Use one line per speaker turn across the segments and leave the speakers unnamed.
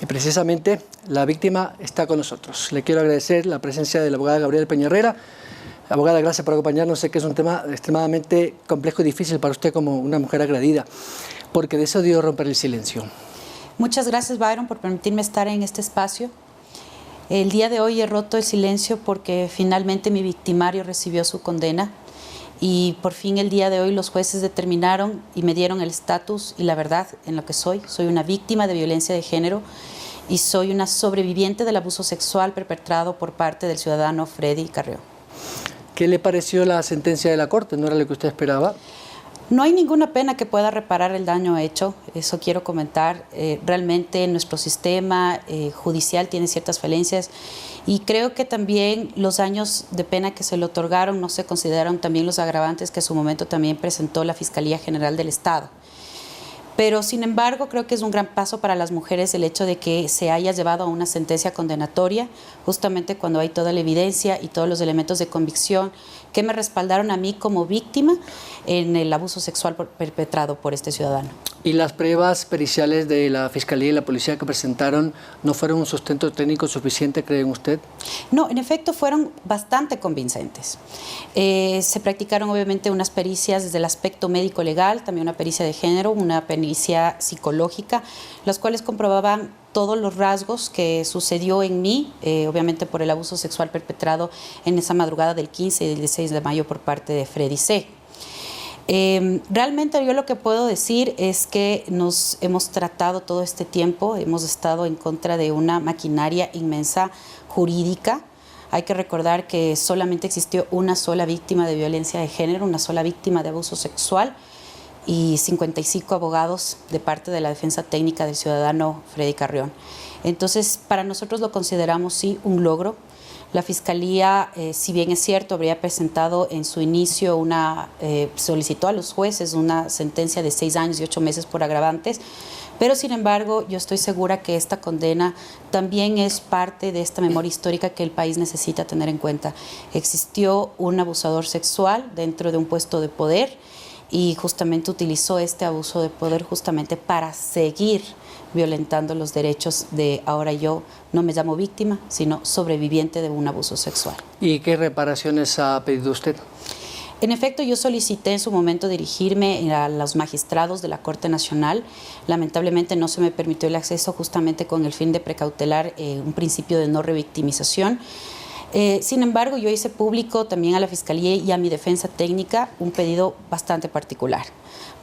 Y precisamente la víctima está con nosotros. Le quiero agradecer la presencia de la abogada Gabriela Peña Herrera. Abogada, gracias por acompañarnos. Sé que es un tema extremadamente complejo y difícil para usted como una mujer agredida, porque decidió romper el silencio.
Muchas gracias, Byron, por permitirme estar en este espacio. El día de hoy he roto el silencio porque finalmente mi victimario recibió su condena y por fin el día de hoy los jueces determinaron y me dieron el estatus y la verdad en lo que soy. Soy una víctima de violencia de género y soy una sobreviviente del abuso sexual perpetrado por parte del ciudadano Freddy Carrión.
¿Qué le pareció la sentencia de la Corte? ¿No era lo que usted esperaba?
No hay ninguna pena que pueda reparar el daño hecho, eso quiero comentar. Realmente nuestro sistema judicial tiene ciertas falencias y creo que también los años de pena que se le otorgaron no se consideraron también los agravantes que en su momento también presentó la Fiscalía General del Estado. Pero, sin embargo, creo que es un gran paso para las mujeres el hecho de que se haya llevado a una sentencia condenatoria, justamente cuando hay toda la evidencia y todos los elementos de convicción que me respaldaron a mí como víctima en el abuso sexual perpetrado por este ciudadano.
¿Y las pruebas periciales de la Fiscalía y la Policía que presentaron no fueron un sustento técnico suficiente, cree usted?
No, en efecto fueron bastante convincentes. Se practicaron obviamente unas pericias desde el aspecto médico-legal, también una pericia de género, una pericia psicológica, las cuales comprobaban todos los rasgos que sucedió en mí, obviamente por el abuso sexual perpetrado en esa madrugada del 15 y del 16 de mayo por parte de Freddy C. Realmente yo lo que puedo decir es que nos hemos tratado todo este tiempo, hemos estado en contra de una maquinaria inmensa jurídica. Hay que recordar que solamente existió una sola víctima de violencia de género, una sola víctima de abuso sexual y 55 abogados de parte de la defensa técnica del ciudadano Freddy Carrión. Entonces, para nosotros lo consideramos sí un logro. La Fiscalía, si bien es cierto, habría presentado en su inicio solicitó a los jueces una sentencia de 6 años y 8 meses por agravantes, pero sin embargo yo estoy segura que esta condena también es parte de esta memoria histórica que el país necesita tener en cuenta. Existió un abusador sexual dentro de un puesto de poder y justamente utilizó este abuso de poder justamente para seguir violentando los derechos de ahora yo no me llamo víctima, sino sobreviviente de un abuso sexual.
¿Y qué reparaciones ha pedido usted?
En efecto, yo solicité en su momento dirigirme a los magistrados de la Corte Nacional. Lamentablemente no se me permitió el acceso justamente con el fin de precautelar un principio de no revictimización. Sin embargo, yo hice público también a la Fiscalía y a mi defensa técnica un pedido bastante particular.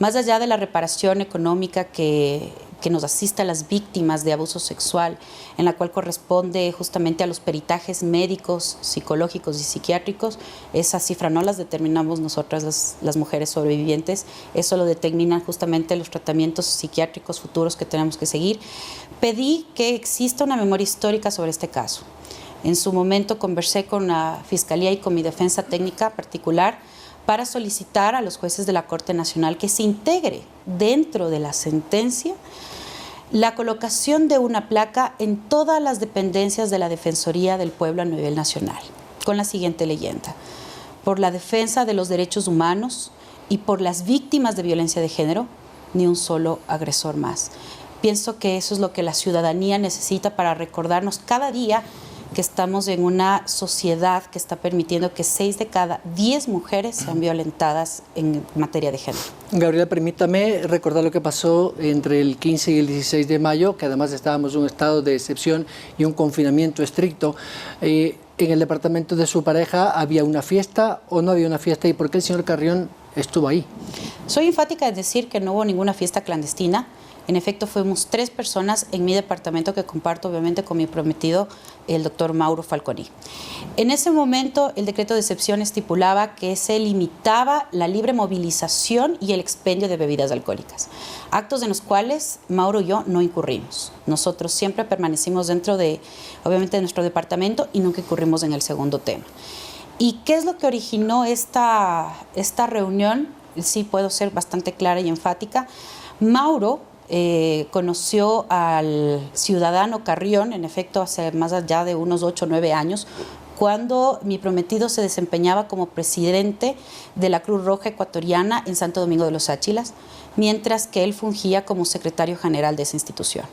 Más allá de la reparación económica que nos asista a las víctimas de abuso sexual, en la cual corresponde justamente a los peritajes médicos, psicológicos y psiquiátricos, esa cifra no las determinamos nosotras las mujeres sobrevivientes, eso lo determinan justamente los tratamientos psiquiátricos futuros que tenemos que seguir. Pedí que exista una memoria histórica sobre este caso. En su momento conversé con la Fiscalía y con mi defensa técnica particular para solicitar a los jueces de la Corte Nacional que se integre dentro de la sentencia la colocación de una placa en todas las dependencias de la Defensoría del Pueblo a nivel nacional, con la siguiente leyenda: por la defensa de los derechos humanos y por las víctimas de violencia de género, ni un solo agresor más. Pienso que eso es lo que la ciudadanía necesita para recordarnos cada día que estamos en una sociedad que está permitiendo que 6 de cada 10 mujeres sean violentadas en materia de género.
Gabriela, permítame recordar lo que pasó entre el 15 y el 16 de mayo, que además estábamos en un estado de excepción y un confinamiento estricto. ¿En el departamento de su pareja había una fiesta o no había una fiesta? ¿Y por qué el señor Carrión estuvo ahí?
Soy enfática en decir que no hubo ninguna fiesta clandestina. En efecto, fuimos 3 personas en mi departamento que comparto obviamente con mi prometido, el doctor Mauro Falconi. En ese momento, el decreto de excepción estipulaba que se limitaba la libre movilización y el expendio de bebidas alcohólicas, actos en los cuales Mauro y yo no incurrimos. Nosotros siempre permanecimos dentro de, obviamente, de nuestro departamento y nunca incurrimos en el segundo tema. ¿Y qué es lo que originó esta reunión? Sí puedo ser bastante clara y enfática. Mauro conoció al ciudadano Carrión, en efecto, hace más allá de unos 8 o 9 años, cuando mi prometido se desempeñaba como presidente de la Cruz Roja Ecuatoriana en Santo Domingo de los Áchilas, mientras que él fungía como secretario general de esa institución.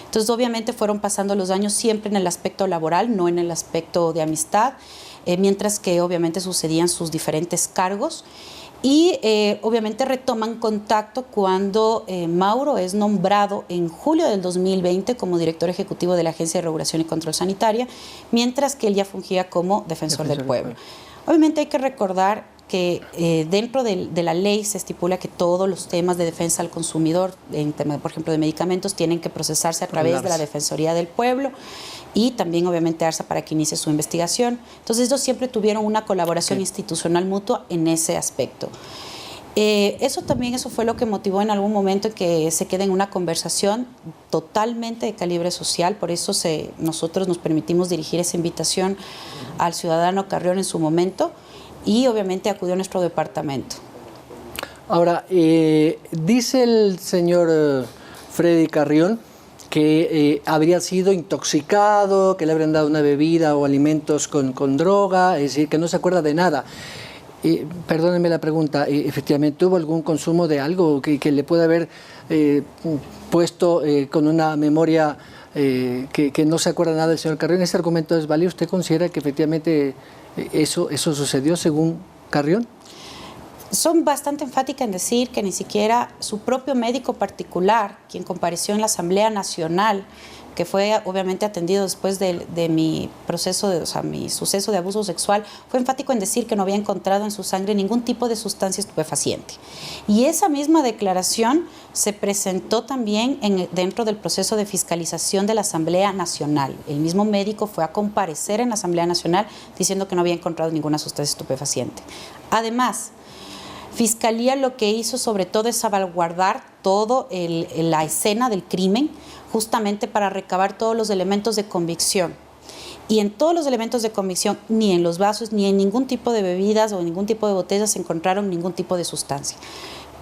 Entonces, obviamente fueron pasando los años siempre en el aspecto laboral, no en el aspecto de amistad, mientras que obviamente sucedían sus diferentes cargos. Y obviamente retoman contacto cuando Mauro es nombrado en julio del 2020 como director ejecutivo de la Agencia de Regulación y Control Sanitaria, mientras que él ya fungía como defensor del pueblo. Obviamente hay que recordar que dentro de la ley se estipula que todos los temas de defensa al consumidor, en tema, por ejemplo, de medicamentos, tienen que procesarse a través de la Defensoría del Pueblo y también obviamente ARSA para que inicie su investigación. Entonces ellos siempre tuvieron una colaboración institucional mutua en ese aspecto. Eso fue lo que motivó en algún momento que se quede en una conversación totalmente de calibre social, por eso nosotros nos permitimos dirigir esa invitación al ciudadano Carrión en su momento y obviamente acudió a nuestro departamento.
Ahora, dice el señor Freddy Carrión que habría sido intoxicado, que le habrían dado una bebida o alimentos con droga, es decir, que no se acuerda de nada. Perdónenme la pregunta, ¿efectivamente tuvo algún consumo de algo que le puede haber puesto con una memoria que no se acuerda nada del señor Carrión? ¿Ese argumento es válido? ¿Usted considera que efectivamente eso sucedió según Carrión?
Son bastante enfáticas en decir que ni siquiera su propio médico particular, quien compareció en la Asamblea Nacional, que fue obviamente atendido después de mi proceso, mi suceso de abuso sexual, fue enfático en decir que no había encontrado en su sangre ningún tipo de sustancia estupefaciente. Y esa misma declaración se presentó también dentro del proceso de fiscalización de la Asamblea Nacional. El mismo médico fue a comparecer en la Asamblea Nacional diciendo que no había encontrado ninguna sustancia estupefaciente. Además, Fiscalía lo que hizo sobre todo es salvaguardar toda la escena del crimen, justamente para recabar todos los elementos de convicción. Y en todos los elementos de convicción, ni en los vasos, ni en ningún tipo de bebidas o ningún tipo de botellas se encontraron ningún tipo de sustancia.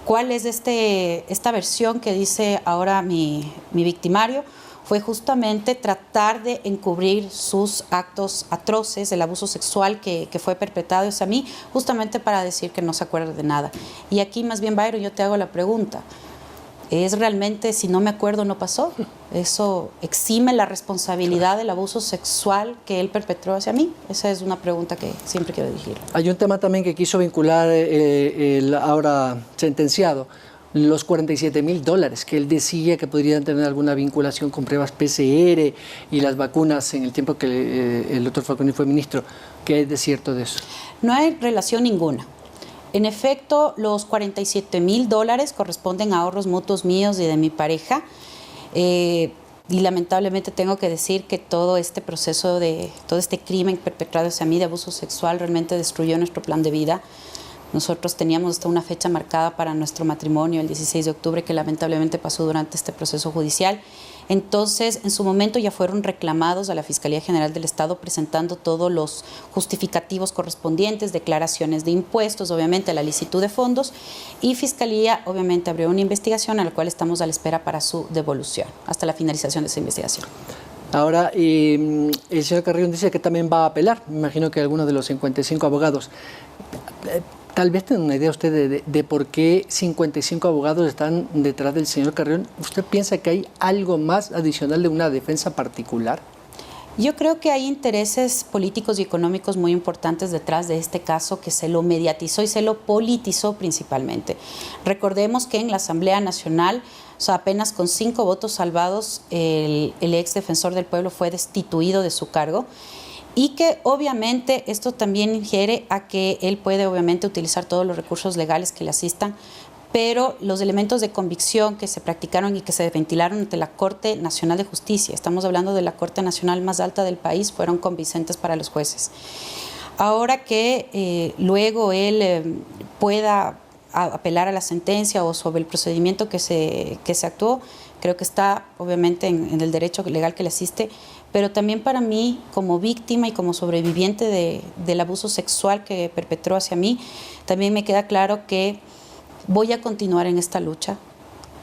¿Cuál es esta versión que dice ahora mi victimario? Fue justamente tratar de encubrir sus actos atroces, el abuso sexual que fue perpetrado hacia mí, justamente para decir que no se acuerda de nada. Y aquí más bien, Byron, yo te hago la pregunta. ¿Es realmente, si no me acuerdo, no pasó? ¿Eso exime la responsabilidad del abuso sexual que él perpetró hacia mí? Esa es una pregunta que siempre quiero dirigir.
Hay un tema también que quiso vincular el ahora sentenciado, los $47.000 que él decía que podrían tener alguna vinculación con pruebas PCR y las vacunas en el tiempo que el doctor Falconi fue ministro. ¿Qué es de cierto de eso?
No hay relación ninguna. En efecto, los $47.000 corresponden a ahorros mutuos míos y de mi pareja. Y lamentablemente tengo que decir que todo este proceso todo este crimen perpetrado hacia mí de abuso sexual realmente destruyó nuestro plan de vida. Nosotros teníamos hasta una fecha marcada para nuestro matrimonio, el 16 de octubre, que lamentablemente pasó durante este proceso judicial. Entonces, en su momento ya fueron reclamados a la Fiscalía General del Estado presentando todos los justificativos correspondientes, declaraciones de impuestos, obviamente la licitud de fondos, y Fiscalía obviamente abrió una investigación a la cual estamos a la espera para su devolución, hasta la finalización de esa investigación.
Ahora, el señor Carrión dice que también va a apelar. Me imagino que algunos de los 55 abogados... Tal vez tenga una idea usted de por qué 55 abogados están detrás del señor Carrión. ¿Usted piensa que hay algo más adicional de una defensa particular?
Yo creo que hay intereses políticos y económicos muy importantes detrás de este caso que se lo mediatizó y se lo politizó principalmente. Recordemos que en la Asamblea Nacional, apenas con 5 votos salvados, el ex defensor del pueblo fue destituido de su cargo. Y que obviamente esto también ingiere a que él puede obviamente utilizar todos los recursos legales que le asistan, pero los elementos de convicción que se practicaron y que se ventilaron ante la Corte Nacional de Justicia, estamos hablando de la Corte Nacional más alta del país, fueron convincentes para los jueces. Ahora que luego él pueda apelar a la sentencia o sobre el procedimiento que se actuó, creo que está obviamente en el derecho legal que le asiste, pero también para mí, como víctima y como sobreviviente del abuso sexual que perpetró hacia mí, también me queda claro que voy a continuar en esta lucha,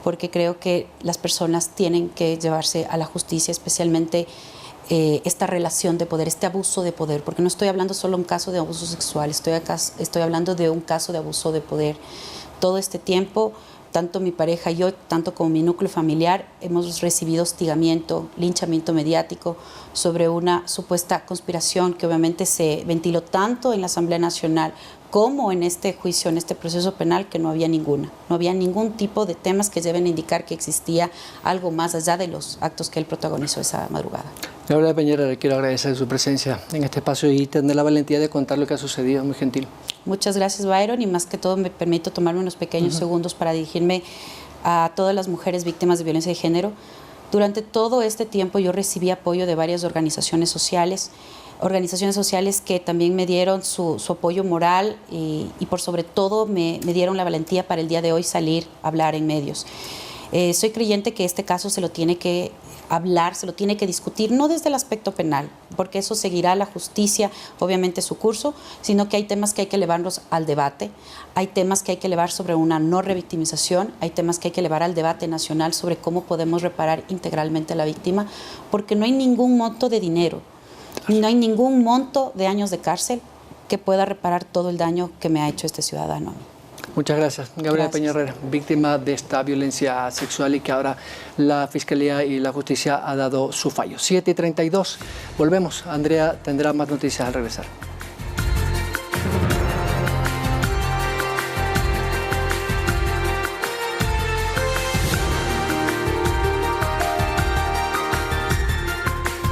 porque creo que las personas tienen que llevarse a la justicia, especialmente esta relación de poder, este abuso de poder, porque no estoy hablando solo de un caso de abuso sexual, estoy hablando de un caso de abuso de poder. Todo este tiempo tanto mi pareja y yo, tanto como mi núcleo familiar, hemos recibido hostigamiento, linchamiento mediático sobre una supuesta conspiración que obviamente se ventiló tanto en la Asamblea Nacional como en este juicio, en este proceso penal, que no había ninguna. No había ningún tipo de temas que deben indicar que existía algo más allá de los actos que él protagonizó esa madrugada.
Gabriela Peñarera, le quiero agradecer su presencia en este espacio y tener la valentía de contar lo que ha sucedido. Muy gentil.
Muchas gracias, Byron, y más que todo me permito tomarme unos pequeños segundos para dirigirme a todas las mujeres víctimas de violencia de género. Durante todo este tiempo yo recibí apoyo de varias organizaciones sociales que también me dieron su apoyo moral y por sobre todo me dieron la valentía para el día de hoy salir a hablar en medios. Soy creyente que este caso se lo tiene que hablar, se lo tiene que discutir, no desde el aspecto penal, porque eso seguirá la justicia, obviamente su curso, sino que hay temas que hay que elevarlos al debate, hay temas que hay que elevar sobre una no revictimización, hay temas que hay que elevar al debate nacional sobre cómo podemos reparar integralmente a la víctima, porque no hay ningún monto de dinero, no hay ningún monto de años de cárcel que pueda reparar todo el daño que me ha hecho este ciudadano a mí.
Muchas gracias. Gabriela Peñarera, víctima de esta violencia sexual y que ahora la Fiscalía y la Justicia ha dado su fallo. 7:32. Volvemos. Andrea tendrá más noticias al regresar.